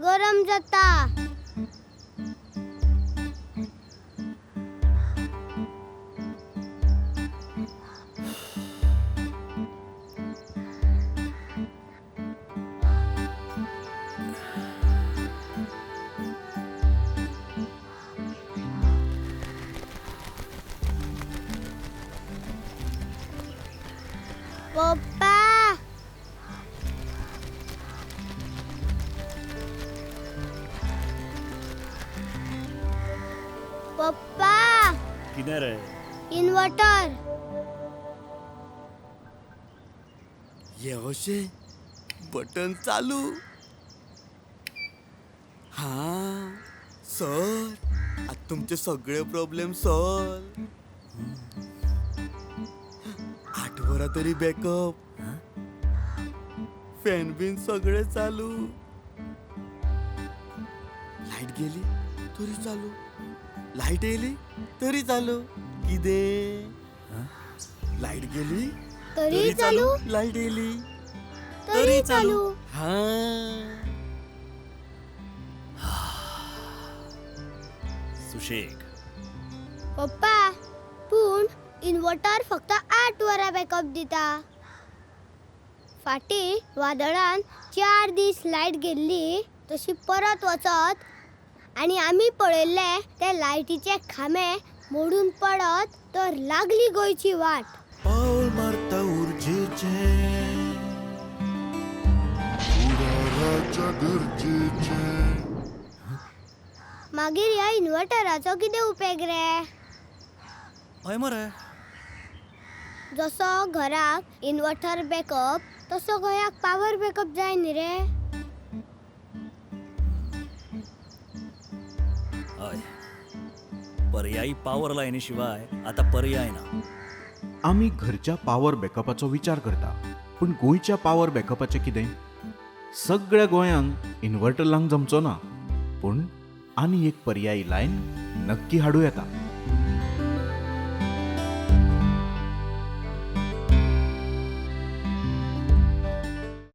गरम जाता. पप्पा, पप्पा, किती रे? इन्व्हर्टर. ये अशे बटन चालू. हा सर, आता तुमचे सगळे प्रॉब्लेम सॉल्व. 8 वरा तरी बॅकअप. फॅन बिन सगळे चालू. लाईट गेली तरी चालू. लाईट येली तरी चालू. किदे लाईट गेली तरी चालू. लाईट येली तरी चालू. हा. सुशेग. पप्पा, पूण इन्व्हर्टर फक्त 8 वरा बॅकअप दिता. फाटी वादळान 4 दीस लाईट गेल्ली तशी परत वचत आणि आम्ही पळयल्ले ते लायटीचे खांबे मोडून पडत तर लागली गोंयची वाट. पाऊल मारता उर्जेचे उडाराच्या गरजेचे. मागीर ह्या इन्व्हर्टराचो कितें उपेग रे? हय मरे. जसो घराक इन्व्हर्टर बॅकअप तसो गोंयाक पॉवर बॅकअप जाय न्ही रे. हय. पर्यायी पॉवर लायनी शिवाय आता पर्याय ना. आमी घरच्या पॉवर बॅकअपाचो विचार करता, पूण गोंयच्या पॉवर बॅकअपाचें कितें? सगळ्या गोंयांक इन्व्हर्टर लावंक जमचो ना, पूण आनी एक पर्यायी लायन नक्की हाडूं येता.